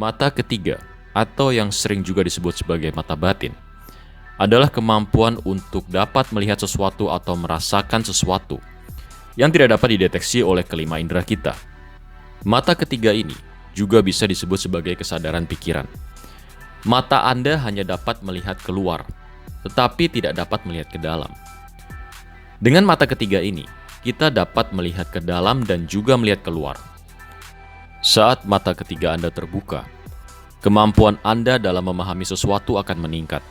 Mata ketiga, atau yang sering juga disebut sebagai mata batin, adalah kemampuan untuk dapat melihat sesuatu atau merasakan sesuatu yang tidak dapat dideteksi oleh kelima indera kita. Mata ketiga ini juga bisa disebut sebagai kesadaran pikiran. Mata Anda hanya dapat melihat keluar, tetapi tidak dapat melihat ke dalam. Dengan mata ketiga ini, kita dapat melihat ke dalam dan juga melihat keluar. Saat mata ketiga Anda terbuka, kemampuan Anda dalam memahami sesuatu akan meningkat.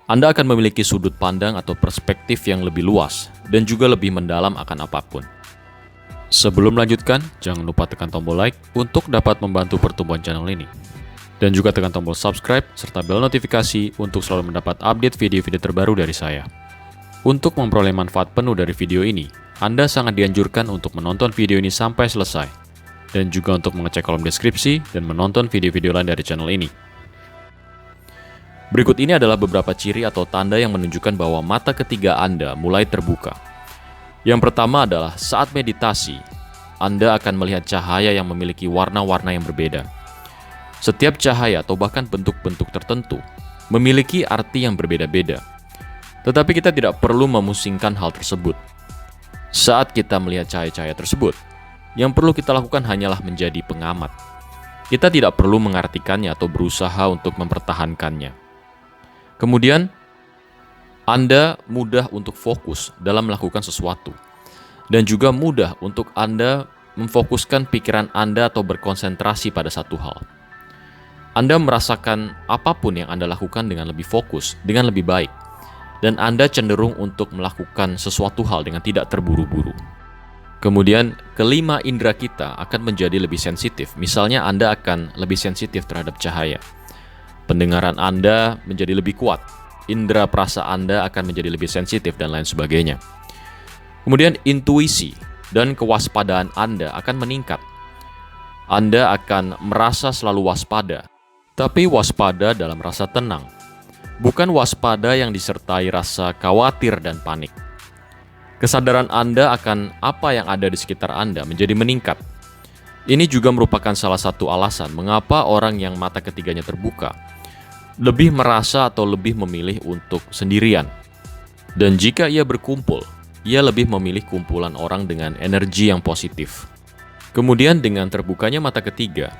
Anda akan memiliki sudut pandang atau perspektif yang lebih luas dan juga lebih mendalam akan apapun. Sebelum melanjutkan, jangan lupa tekan tombol like untuk dapat membantu pertumbuhan channel ini. Dan juga tekan tombol subscribe serta bel notifikasi untuk selalu mendapat update video-video terbaru dari saya. Untuk memperoleh manfaat penuh dari video ini, Anda sangat dianjurkan untuk menonton video ini sampai selesai, dan juga untuk mengecek kolom deskripsi dan menonton video-video lain dari channel ini. Berikut ini adalah beberapa ciri atau tanda yang menunjukkan bahwa mata ketiga Anda mulai terbuka. Yang pertama adalah saat meditasi, Anda akan melihat cahaya yang memiliki warna-warna yang berbeda. Setiap cahaya atau bahkan bentuk-bentuk tertentu memiliki arti yang berbeda-beda. Tetapi kita tidak perlu memusingkan hal tersebut. Saat kita melihat cahaya-cahaya tersebut, yang perlu kita lakukan hanyalah menjadi pengamat. Kita tidak perlu mengartikannya atau berusaha untuk mempertahankannya. Kemudian, Anda mudah untuk fokus dalam melakukan sesuatu. Dan juga mudah untuk Anda memfokuskan pikiran Anda atau berkonsentrasi pada satu hal. Anda merasakan apapun yang Anda lakukan dengan lebih fokus, dengan lebih baik. Dan Anda cenderung untuk melakukan sesuatu hal dengan tidak terburu-buru. Kemudian, kelima indera kita akan menjadi lebih sensitif. Misalnya, Anda akan lebih sensitif terhadap cahaya. Pendengaran Anda menjadi lebih kuat. Indera perasa Anda akan menjadi lebih sensitif dan lain sebagainya. Kemudian, intuisi dan kewaspadaan Anda akan meningkat. Anda akan merasa selalu waspada, tapi waspada dalam rasa tenang. Bukan waspada yang disertai rasa khawatir dan panik. Kesadaran Anda akan apa yang ada di sekitar Anda menjadi meningkat. Ini juga merupakan salah satu alasan mengapa orang yang mata ketiganya terbuka lebih merasa atau lebih memilih untuk sendirian. Dan jika ia berkumpul, ia lebih memilih kumpulan orang dengan energi yang positif. Kemudian dengan terbukanya mata ketiga,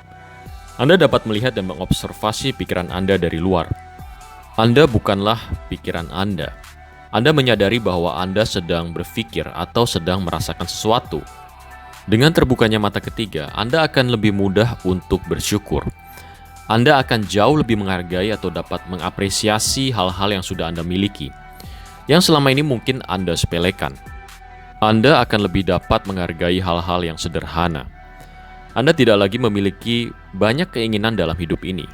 Anda dapat melihat dan mengobservasi pikiran Anda dari luar. Anda bukanlah pikiran Anda. Anda menyadari bahwa Anda sedang berpikir atau sedang merasakan sesuatu. Dengan terbukanya mata ketiga, Anda akan lebih mudah untuk bersyukur. Anda akan jauh lebih menghargai atau dapat mengapresiasi hal-hal yang sudah Anda miliki, yang selama ini mungkin Anda sepelekan. Anda akan lebih dapat menghargai hal-hal yang sederhana. Anda tidak lagi memiliki banyak keinginan dalam hidup ini.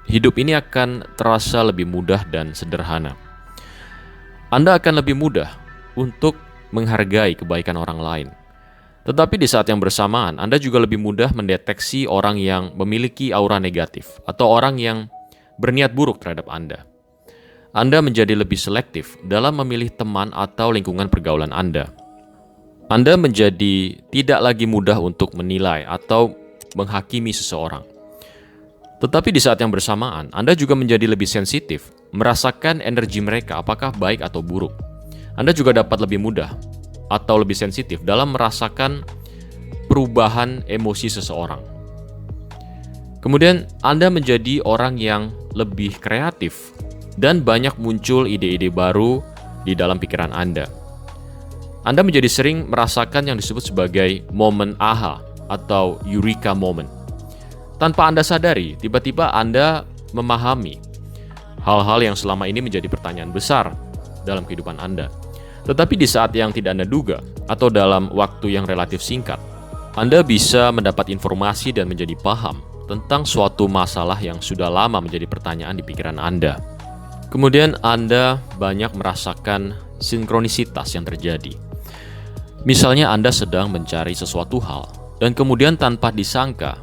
Hidup ini akan terasa lebih mudah dan sederhana. Anda akan lebih mudah untuk menghargai kebaikan orang lain. Tetapi di saat yang bersamaan, Anda juga lebih mudah mendeteksi orang yang memiliki aura negatif atau orang yang berniat buruk terhadap Anda. Anda menjadi lebih selektif dalam memilih teman atau lingkungan pergaulan Anda. Anda menjadi tidak lagi mudah untuk menilai atau menghakimi seseorang. Tetapi di saat yang bersamaan, Anda juga menjadi lebih sensitif, merasakan energi mereka apakah baik atau buruk. Anda juga dapat lebih mudah atau lebih sensitif dalam merasakan perubahan emosi seseorang. Kemudian, Anda menjadi orang yang lebih kreatif dan banyak muncul ide-ide baru di dalam pikiran Anda. Anda menjadi sering merasakan yang disebut sebagai momen aha atau eureka moment. Tanpa Anda sadari, tiba-tiba Anda memahami hal-hal yang selama ini menjadi pertanyaan besar dalam kehidupan Anda. Tetapi di saat yang tidak Anda duga, atau dalam waktu yang relatif singkat, Anda bisa mendapat informasi dan menjadi paham tentang suatu masalah yang sudah lama menjadi pertanyaan di pikiran Anda. Kemudian Anda banyak merasakan sinkronisitas yang terjadi. Misalnya Anda sedang mencari sesuatu hal, dan kemudian tanpa disangka,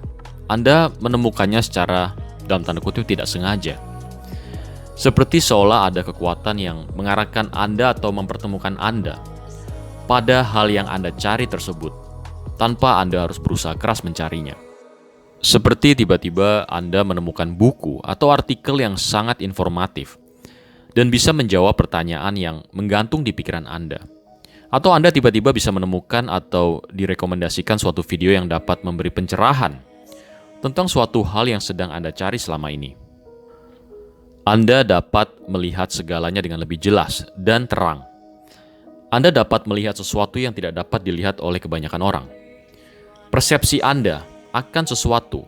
Anda menemukannya secara dalam tanda kutip tidak sengaja. Seperti seolah ada kekuatan yang mengarahkan Anda atau mempertemukan Anda pada hal yang Anda cari tersebut, tanpa Anda harus berusaha keras mencarinya. Seperti tiba-tiba Anda menemukan buku atau artikel yang sangat informatif dan bisa menjawab pertanyaan yang menggantung di pikiran Anda. Atau Anda tiba-tiba bisa menemukan atau direkomendasikan suatu video yang dapat memberi pencerahan tentang suatu hal yang sedang Anda cari selama ini. Anda dapat melihat segalanya dengan lebih jelas dan terang. Anda dapat melihat sesuatu yang tidak dapat dilihat oleh kebanyakan orang. Persepsi Anda akan sesuatu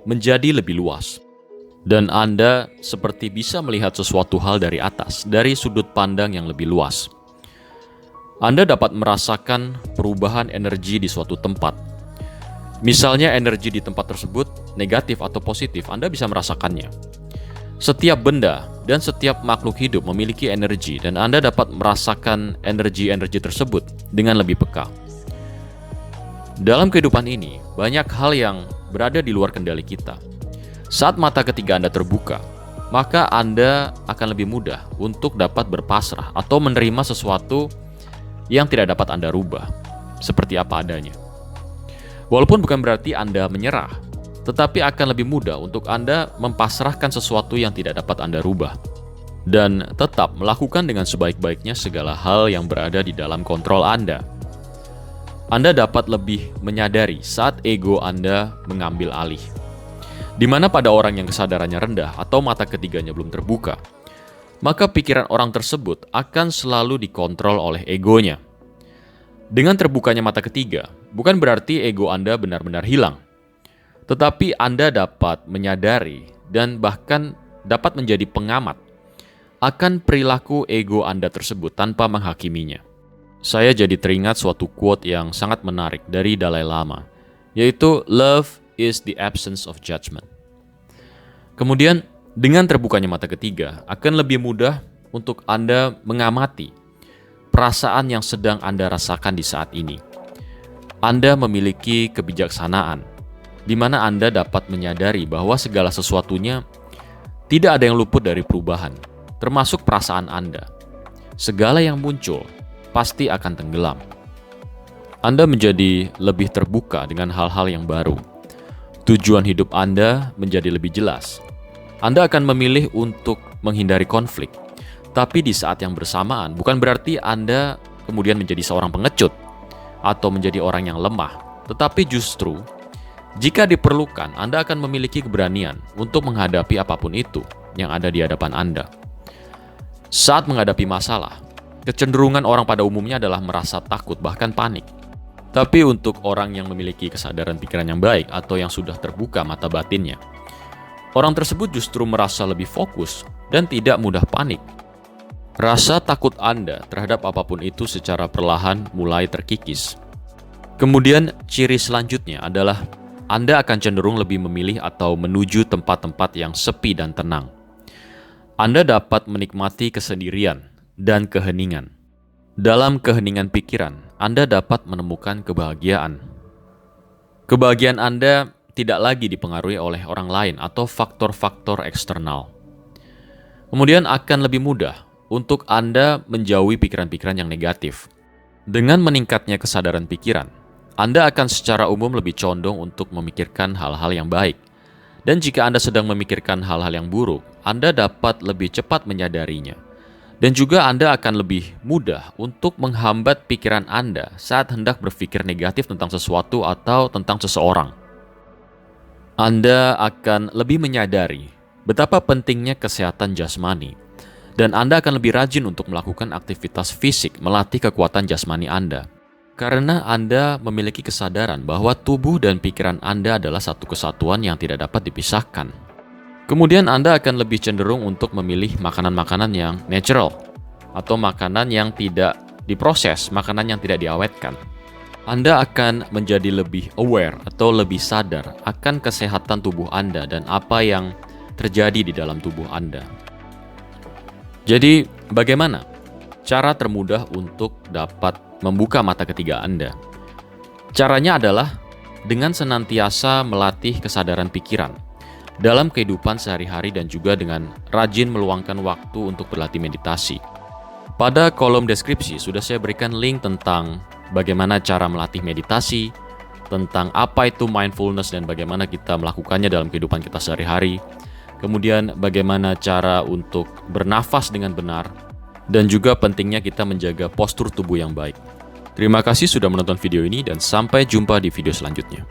menjadi lebih luas. Dan Anda seperti bisa melihat sesuatu hal dari atas, dari sudut pandang yang lebih luas. Anda dapat merasakan perubahan energi di suatu tempat. Misalnya energi di tempat tersebut negatif atau positif, Anda bisa merasakannya. Setiap benda dan setiap makhluk hidup memiliki energi dan Anda dapat merasakan energi-energi tersebut dengan lebih peka. Dalam kehidupan ini, banyak hal yang berada di luar kendali kita. Saat mata ketiga Anda terbuka, maka Anda akan lebih mudah untuk dapat berpasrah atau menerima sesuatu yang tidak dapat Anda rubah, seperti apa adanya. Walaupun bukan berarti Anda menyerah, tetapi akan lebih mudah untuk Anda mempasrahkan sesuatu yang tidak dapat Anda rubah, dan tetap melakukan dengan sebaik-baiknya segala hal yang berada di dalam kontrol Anda. Anda dapat lebih menyadari saat ego Anda mengambil alih. Di mana pada orang yang kesadarannya rendah atau mata ketiganya belum terbuka, maka pikiran orang tersebut akan selalu dikontrol oleh egonya. Dengan terbukanya mata ketiga, bukan berarti ego Anda benar-benar hilang. Tetapi Anda dapat menyadari dan bahkan dapat menjadi pengamat akan perilaku ego Anda tersebut tanpa menghakiminya. Saya jadi teringat suatu quote yang sangat menarik dari Dalai Lama, yaitu "Love is the absence of judgment." Kemudian, dengan terbukanya mata ketiga, akan lebih mudah untuk Anda mengamati perasaan yang sedang Anda rasakan di saat ini. Anda memiliki kebijaksanaan, di mana Anda dapat menyadari bahwa segala sesuatunya tidak ada yang luput dari perubahan, termasuk perasaan Anda. Segala yang muncul pasti akan tenggelam. Anda menjadi lebih terbuka dengan hal-hal yang baru. Tujuan hidup Anda menjadi lebih jelas. Anda akan memilih untuk menghindari konflik. Tapi di saat yang bersamaan, bukan berarti Anda kemudian menjadi seorang pengecut atau menjadi orang yang lemah. Tetapi justru, jika diperlukan, Anda akan memiliki keberanian untuk menghadapi apapun itu yang ada di hadapan Anda. Saat menghadapi masalah, kecenderungan orang pada umumnya adalah merasa takut, bahkan panik. Tapi untuk orang yang memiliki kesadaran pikiran yang baik atau yang sudah terbuka mata batinnya, orang tersebut justru merasa lebih fokus dan tidak mudah panik. Rasa takut Anda terhadap apapun itu secara perlahan mulai terkikis. Kemudian ciri selanjutnya adalah Anda akan cenderung lebih memilih atau menuju tempat-tempat yang sepi dan tenang. Anda dapat menikmati kesendirian dan keheningan. Dalam keheningan pikiran, Anda dapat menemukan kebahagiaan. Kebahagiaan Anda tidak lagi dipengaruhi oleh orang lain atau faktor-faktor eksternal. Kemudian akan lebih mudah untuk Anda menjauhi pikiran-pikiran yang negatif. Dengan meningkatnya kesadaran pikiran, Anda akan secara umum lebih condong untuk memikirkan hal-hal yang baik. Dan jika Anda sedang memikirkan hal-hal yang buruk, Anda dapat lebih cepat menyadarinya. Dan juga Anda akan lebih mudah untuk menghambat pikiran Anda saat hendak berpikir negatif tentang sesuatu atau tentang seseorang. Anda akan lebih menyadari betapa pentingnya kesehatan jasmani, dan Anda akan lebih rajin untuk melakukan aktivitas fisik melatih kekuatan jasmani Anda. Karena Anda memiliki kesadaran bahwa tubuh dan pikiran Anda adalah satu kesatuan yang tidak dapat dipisahkan. Kemudian Anda akan lebih cenderung untuk memilih makanan-makanan yang natural atau makanan yang tidak diproses, makanan yang tidak diawetkan. Anda akan menjadi lebih aware atau lebih sadar akan kesehatan tubuh Anda dan apa yang terjadi di dalam tubuh Anda. Jadi, bagaimana cara termudah untuk dapat membuka mata ketiga Anda? Caranya adalah dengan senantiasa melatih kesadaran pikiran dalam kehidupan sehari-hari dan juga dengan rajin meluangkan waktu untuk berlatih meditasi. Pada kolom deskripsi sudah saya berikan link tentang bagaimana cara melatih meditasi, tentang apa itu mindfulness dan bagaimana kita melakukannya dalam kehidupan kita sehari-hari. Kemudian bagaimana cara untuk bernafas dengan benar, dan juga pentingnya kita menjaga postur tubuh yang baik. Terima kasih sudah menonton video ini dan sampai jumpa di video selanjutnya.